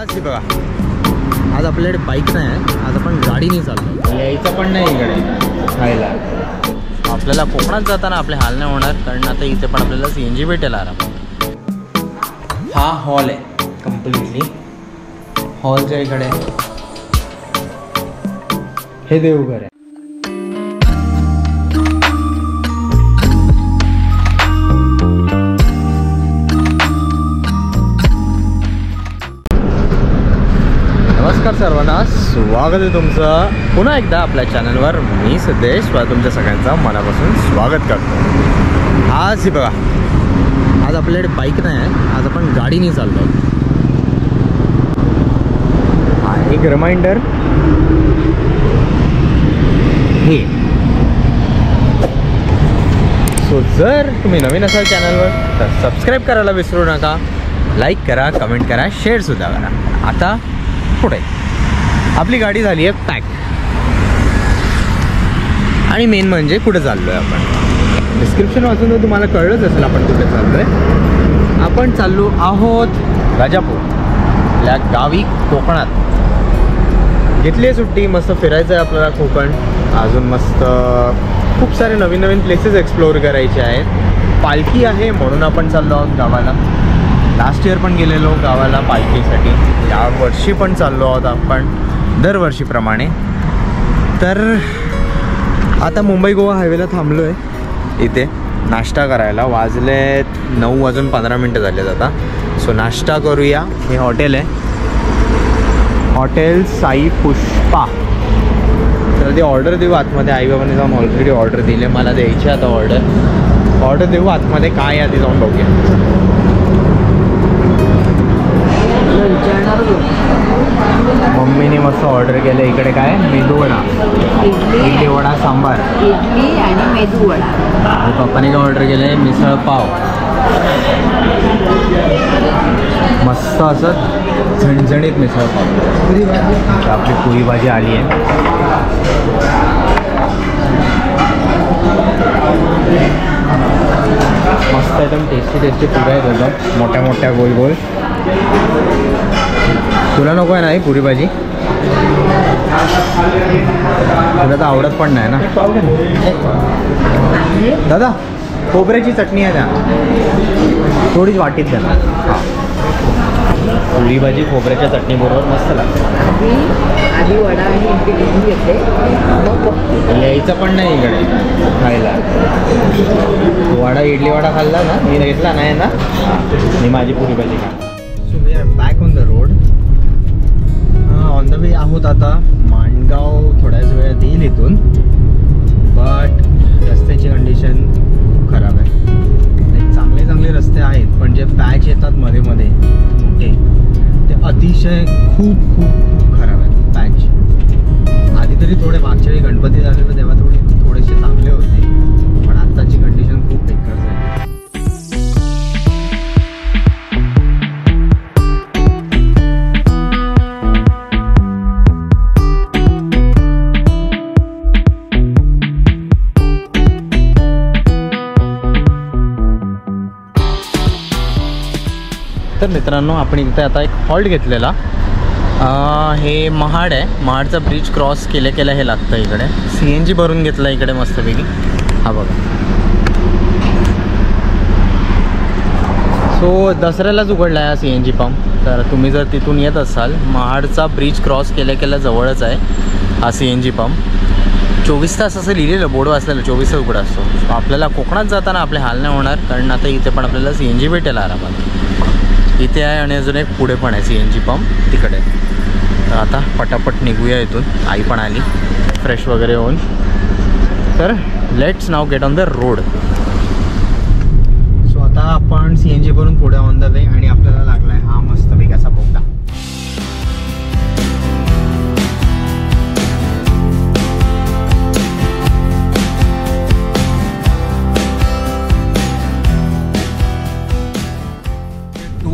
आज बघा, आज आपल्याकडे बाईक नाही आहे, आज आपण गाडीने चाललो. यायचं पण नाही इकडे खायला. आपल्याला कोकणात जाताना आपले हाल नाही होणार, कारण आता इथे पण आपल्याला CNG भेटेल आराम. हा हॉल आहे कम्प्लिटली. हॉलच्या इकडे हे देवघर आहे. नमस्कार सर्वांना, स्वागत आहे तुमचं पुन्हा एकदा आपल्या चॅनलवर. मी सिद्धेश व तुमच्या सगळ्यांचं मनापासून स्वागत करतो. आज बघा, आज आपल्याकडे बाईक नाही आहे, आज आपण गाडीने चाललो. हा एक रिमाइंडर, हे सो जर तुम्ही नवीन असाल चॅनलवर तर सबस्क्राईब करायला विसरू नका. लाईक करा, कमेंट करा, शेअरसुद्धा करा. आता पुढे आपली गाडी झाली आहे पॅक, आणि मेन म्हणजे कुठे चाललो आहे आपण. डिस्क्रिप्शन वाचून तर तुम्हाला कळलंच असेल आपण कुठे चाललो आहे. आपण चाललो आहोत राजापूर या गावी कोकणात. घेतली आहे सुट्टी, मस्त फिरायचं आहे आपल्याला कोकण. अजून मस्त खूप सारे नवीन नवीन प्लेसेस एक्सप्लोअर करायचे आहेत. पालखी आहे म्हणून आपण चाललो आहोत गावाला. लास्ट इयर पण गेलेलो गावाला पालखीसाठी, यावर्षी पण चाललो आहोत आपण दरवर्षीप्रमाणे. तर आता मुंबई गोवा हायवेला थांबलो आहे इथे नाश्ता करायला. वाजले 9:15 झालेत आता. सो नाश्ता करूया. हे हॉटेल आहे, हॉटेल साई पुष्पा. तर ते ऑर्डर देऊ आतमध्ये. आईबाबांनी जाऊन ऑलरेडी ऑर्डर दिले, मला द्यायची आता ऑर्डर देऊ आतमध्ये. काय आधी जाऊन बघूया. मम्मीने मस्त ऑर्डर केलं. इकडे काय मेदूवडा, इडली वडा सांबार, इडली आणि मेदूवडा. आणि पप्पाने काय ऑर्डर केलं आहे मिसळ पाव. मस्त असं झणझणीत मिसळ पाव. आपली पुरी भाजी आली आहे. मस्त एकदम टेस्टी पुऱ्या आहेत एकदम मोठ्या मोठ्या गोल गोल. तुला नको आहे ना ही पुरी भाजी? तुला तर आवडत पण नाही ना. दादा खोबऱ्याची चटणी आहे त्या, थोडीच वाटीत द्या ना. पुरी भाजी खोबऱ्याच्या चटणीबरोबर मस्त लागते. आधी वडा आणि इडली घेऊन घेते, यायचं पण नाही इकडे खायला. वडा इडली वडा खाल्ला ना, मी घेतला नाही ना, मी माझी पुरी भाजी खा. So we are back on the road. On the way आहोत आता. माणगाव थोड्याच वेळात येईल इथून, बट रस्त्याची कंडिशन खूप खराब आहे. चांगले रस्ते आहेत, पण जे पॅच येतात मध्ये मध्ये मोठे, ते अतिशय खूप खराब आहेत पॅच. आधी तरी थोडे मागच्या वेळी गणपती झाले तेव्हा थोडेसे चांगले होते, पण आत्ताची कंडिशन खूप बेकार झाली. तर मित्रांनो, आपण इथे आता एक हॉल्ट घेतलेला. हे महाड आहे. महाडचा ब्रिज क्रॉस केल्या हे लागतं इकडे. CNG भरून घेतला इकडे मस्तपैकी. हा बघा. सो दसऱ्यालाच उघडला आहे हा CNG पंप. तर तुम्ही जर तिथून येत असाल, महाडचा ब्रिज क्रॉस केल्या जवळच आहे हा CNG पंप. 24 तास असं लिहिलेलं बोर्ड वाचलेलं, 24 तास उघडा असतो. आपल्याला कोकणात जाताना आपले हाल नाही होणार, कारण आता इथे पण आपल्याला CNG भेटेल आरामात. इथे आहे आणि अजून एक पुढे पण आहे CNG पंप तिकडे. तर आता पटापट निघूया इथून. आई पण आली फ्रेश वगैरे होऊन. तर let's now get on the road. So आता आपण CNG भरून पुढे ऑन द वे, आणि आपल्याला लागला आहे हा मस्तपैकी असा बोगदा.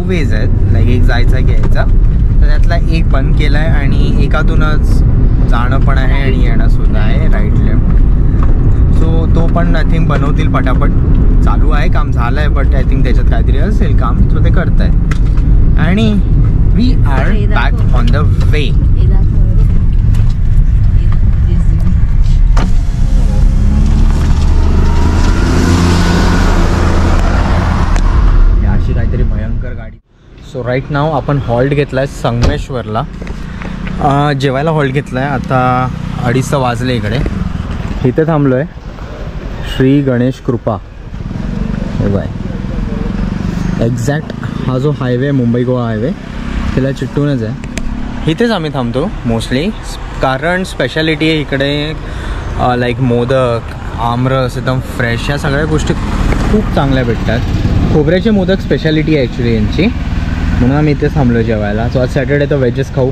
वेज आहेत, लाईक एक जायचा घ्यायचा. तर त्यातला एक बंद केला आहे, आणि एकातूनच जाणं पण आहे आणि येणं सुद्धा आहे, राईट लेफ्ट. सो तो पण आय थिंक बनवतील पटापट. चालू आहे, काम झालं आहे, बट आय थिंक त्याच्यात काहीतरी असेल काम, तर ते करत आहे. आणि we are back on the way. अशी काहीतरी भयंकर गाडी. सो राईट नाव आपण हॉल्ट घेतला आहे संगमेश्वरला. जेवायला हॉल्ट घेतला आहे. आता 2:30 वाजले. इकडे इथे थांबलो आहे. श्री गणेश कृपा हे बाय. एक्झॅक्ट हा जो हायवे मुंबई गोवा हायवे त्याला चिट्टूनच आहे. इथेच आम्ही थांबतो मोस्टली, कारण स्पेशालिटी आहे इकडे लाईक मोदक, आमरस एकदम फ्रेश, या सगळ्या गोष्टी खूप चांगल्या भेटतात. खोबऱ्याचे मोदक स्पेशालिटी आहे ॲक्च्युली यांची, म्हणून आम्ही इथेच थांबलो जेवायला. सो आज सॅटर्डे तर व्हेजच खाऊ.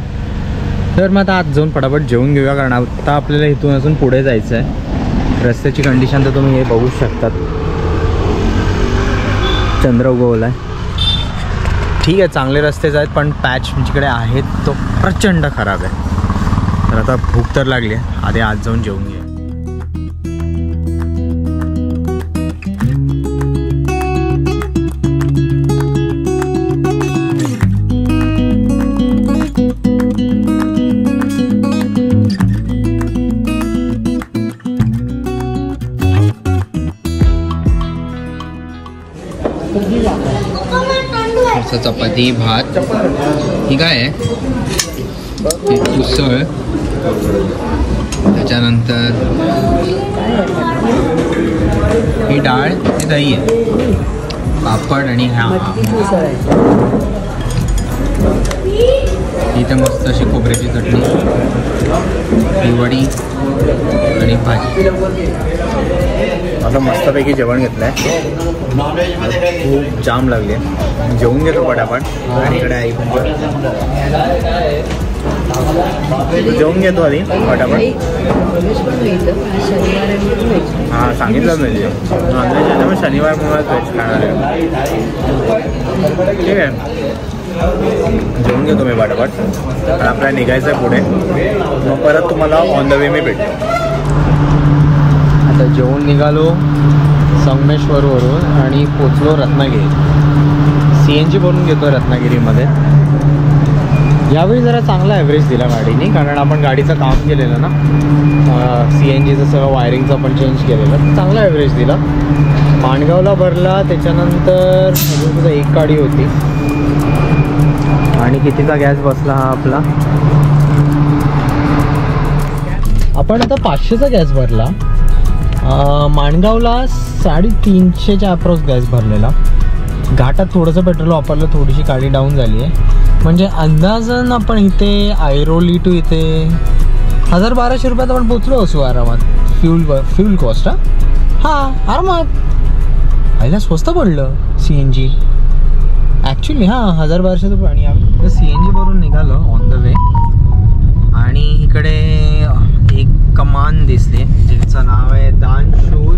तर मग आता आज जाऊन फटाफट जेवून घेऊया, कारण आता आपल्याला इथून अजून पुढे जायचं आहे. रस्त्याची कंडिशन तर तुम्ही हे बघू शकतात. चंद्र उगवला आहे. ठीक आहे, चांगले रस्तेच आहेत, पण पॅच जिकडे आहेत तो प्रचंड खराब आहे. तर आता भूक तर लागली आहे, आधी आज जाऊन जेवून घ्या. चपाती भात ही काय आहे, उसळ, त्याच्यानंतर ही डाळ, ही दही आहे, पापड आणि हा इथे मस्त अशी खोबऱ्याची चटणी, ही वडी आणि भाजी. आता मस्तपैकी जेवण घेतलं आहे. खूप जाम लागली आहे. जेवून घेतो पटापट. आणि इकडे आई जेवून घेतो आधी पटापट. हां सांगितलं म्हणजे नॉनव्हेज आहे ना, मग शनिवार मुळात व्हेज खाणार आहे. ठीक आहे, जेवून घेतो मी पटापट, आणि आपल्याला निघायचं आहे पुढे. मग परत तुम्हाला ऑन द वे मी भेटतो. आता जेवून निघालो संगमेश्वरवरून आणि पोचलो रत्नागिरी. CNG भरून घेतो रत्नागिरीमध्ये. यावेळी जरा चांगला ॲव्हरेज दिला गाडीने, कारण आपण गाडीचं काम केलेलं ना, CNGचं सगळं वायरिंगचं आपण चेंज केलेलं. चांगला ॲव्हरेज दिला. माणगावला भरला, त्याच्यानंतर अजून सुद्धा एक गाडी होती. आणि कितीचा गॅस बसला हा आपला. आपण आता 500चा गॅस भरला. माणगावला 350च्या अप्रॉक्स गॅस भरलेला. घाटात थोडंसं पेट्रोल वापरलं, थोडीशी गाडी डाऊन झाली आहे. म्हणजे अंदाजन आपण इथे ऐरोली टू इथे 1000-1200 रुपयात आपण पोचलो असू आरामात. फ्यूल कॉस्ट हां आरामात. पहिला स्वस्त पडलं CNG ॲक्च्युली. हां 1000-1200 रुपये. आणि आपण CNG भरून निघालो ऑन द वे. आणि इकडे एक कमान दिसले ज्याचं नाव आहे दानशूर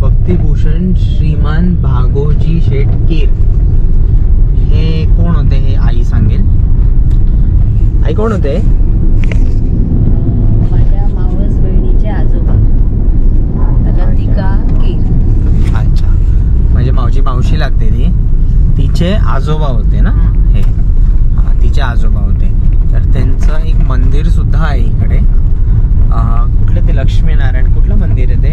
भक्तिभूषण श्रीमान भागोजी शेठ कीर. हे कोण होते हे आई सांगेल. आई कोण होते? माझ्या मावस बहिणीचे आजोबा लतिका कीर. अच्छा, म्हणजे मावशी लागते ती. तिचे आजोबा होते ना हे. हां, तिचे आजोबा होते. तर त्यांचं एक मंदिर सुद्धा आहे इकडे. कुठलं ते लक्ष्मीनारायण कुठलं मंदिर आहे ते?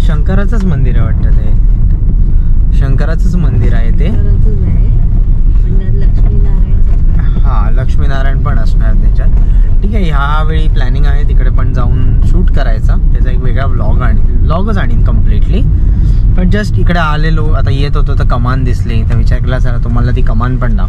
शंकराचंच मंदिर आहे वाटतं ते. शंकराचंच मंदिर आहे ते. हां, लक्ष्मीनारायण पण असणार त्याच्यात. ठीक आहे, ह्यावेळी प्लॅनिंग आहे तिकडे पण जाऊन शूट करायचा. त्याचा एक वेगळा व्लॉगच आणीन कम्प्लिटली. पण जस्ट इकडे आलेलो, आता येत होतो तर कमान दिसली, तर विचार केला चला तुम्हाला ती कमान पण दाव.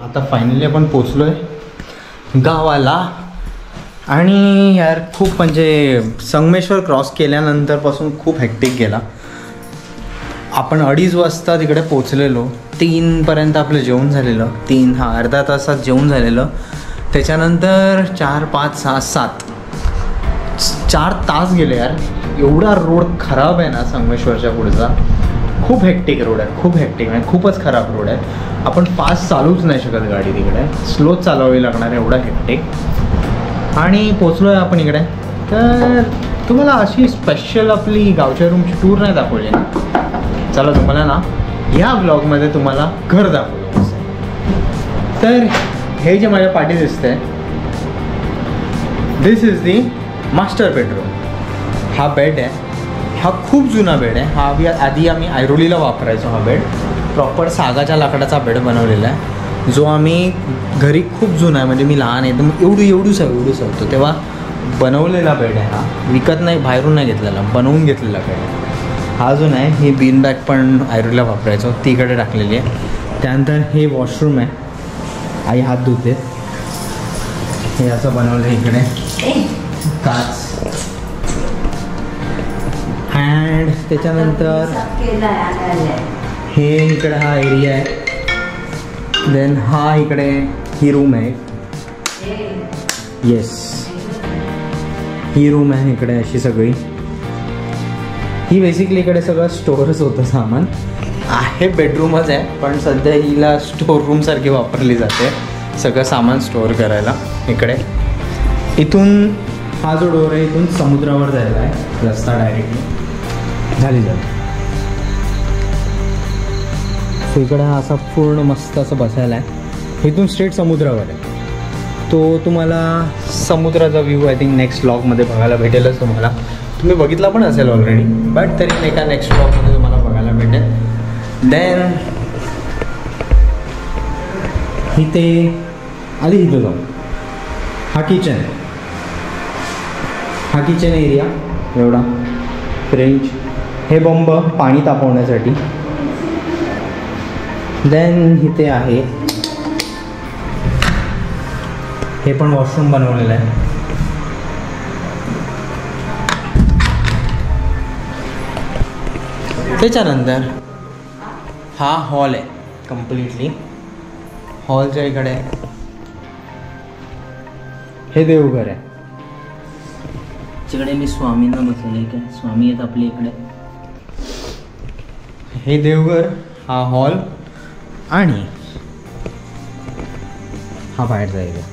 आता फायनली आपण पोचलो आहे गावाला. आणि यार खूप म्हणजे संगमेश्वर क्रॉस केल्यानंतरपासून खूप हेक्टिक गेला. आपण 2:30 वाजता तिकडे पोचलेलो. 3 पर्यंत आपलं जेवण झालेलं. अर्ध्या तासात जेवण झालेलं. त्याच्यानंतर 4, 5, 6, 7 4 तास गेले यार. एवढा रोड खराब आहे ना संगमेश्वरच्या पुढचा. खूप हेक्टिक रोड आहे, खूप हेक्टिक आहे, खूपच खराब रोड आहे. आपण फास्ट चालूच नाही शकत गाडी तिकडे, स्लोच चालवावी लागणार, एवढा हेक्टिक. आणि पोचलो आहे आपण इकडे. तर तुम्हाला अशी स्पेशल आपली गावच्या रूमची टूर नाही दाखवली ना. चला तुम्हाला ना ह्या ब्लॉगमध्ये तुम्हाला घर दाखवतो. तर हे जे माझ्या पाठी दिसतंय, दिस इज दी मास्टर बेडरूम. हा बेड आहे, हा खूप जुना बेड आहे. हा आधी आम्ही ऐरोलीला वापरायचो. हा बेड प्रॉपर सागाच्या लाकडाचा बेड बनवलेला आहे, जो आम्ही घरी खूप जुना आहे. म्हणजे मी लहान आहे तर एवढूसा होतो तेव्हा बनवलेला बेड आहे. हा विकत नाही, बाहेरून नाही घेतलेला, बनवून घेतलेला बेड आहे. हा जो नाही, ही बीन बॅग पण ऐरोलीला वापरायचो, तीकडे टाकलेली आहे. त्यानंतर हे वॉशरूम आहे, आई हात धुते. हे असं बनवलं आहे इकडे काच. अँड त्याच्यानंतर हे इकडे हा एरिया आहे. देन हा इकडे ही रूम आहे. येस, ही रूम आहे इकडे अशी सगळी. ही बेसिकली इकडे सगळं स्टोअरच होतं सामान. आहे बेडरूमच आहे, पण सध्या हिला स्टोअर रूमसारखी वापरली जाते सगळं सामान स्टोअर करायला. इकडे इथून हा जो डोर आहे इथून समुद्रावर जायला आहे रस्ता डायरेक्टली झाली. सो इकडे हा असा पूर्ण मस्त असं बसायला आहे. इथून स्ट्रेट समुद्रावर आहे. तो तुम्हाला समुद्राचा व्ह्यू आय थिंक नेक्स्ट व्लॉगमध्ये बघायला भेटेलच. तुम्ही बघितला पण असेल ऑलरेडी, बट तरी एका नेक्स्ट व्लॉगमध्ये तुम्हाला बघायला भेटेल. देन इथे आधी इथं जाऊ. हा किचन आहे. हा किचन एरिया एवढा फ्रेंच. हे बंब पाणी तापवण्यासाठी. देन इथे आहे हे पण वॉशरूम बनवलेलं आहे. त्याच्यानंतर हा हॉल आहे कम्प्लिटली. हॉलच्या इकडे हे देवघर आहे. तिकडे मी स्वामींना बसलेलं आहे. काय स्वामी आहेत आपले इकडे. हे देवघर, हा हॉल आणि हा बाहेरचा एरिया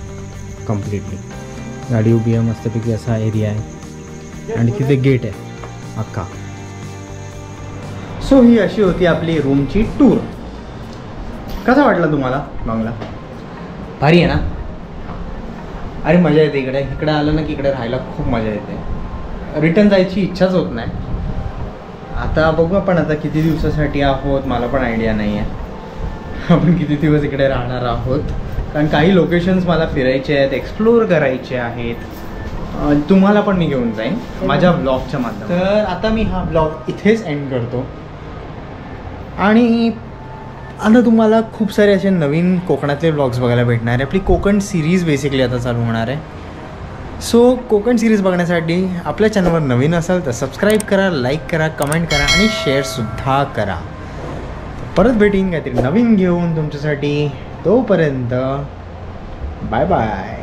कम्प्लिटली. गाडी उभी आहे मस्तपैकी असा एरिया आहे आणि तिथे गेट आहे अख्खा. सो ही अशी होती आपली रूमची टूर. कसा वाटला तुम्हाला बंगला? भारी आहे ना? अरे मजा येते इकडे. इकडे आलं ना की इकडे राहायला खूप मजा येते. रिटर्न जायची इच्छाच होत नाही. आता बघू आपण आता किती दिवसासाठी आहोत, मला पण आयडिया नाही आहे आपण किती दिवस इकडे राहणार आहोत. कारण काही लोकेशन्स मला फिरायचे आहेत, एक्सप्लोअर करायचे आहेत. तुम्हाला पण मी घेऊन जाईन माझ्या ब्लॉगच्या माध्यमातून. तर आता मी हा ब्लॉग इथेच एंड करतो. आणि आता तुम्हाला खूप सारे असे नवीन कोकणातले ब्लॉग्स बघायला भेटणार आहे. आपली कोकण सिरीज बेसिकली आता चालू होणार आहे. सो कोकण सिरीज बघण्यासाठी आपल्या चॅनलवर नवीन असाल तर सबस्क्राईब करा, लाईक करा, कमेंट करा आणि शेअरसुद्धा करा. परत भेटीन काहीतरी नवीन घेऊन तुमच्यासाठी. तोपर्यंत बाय बाय.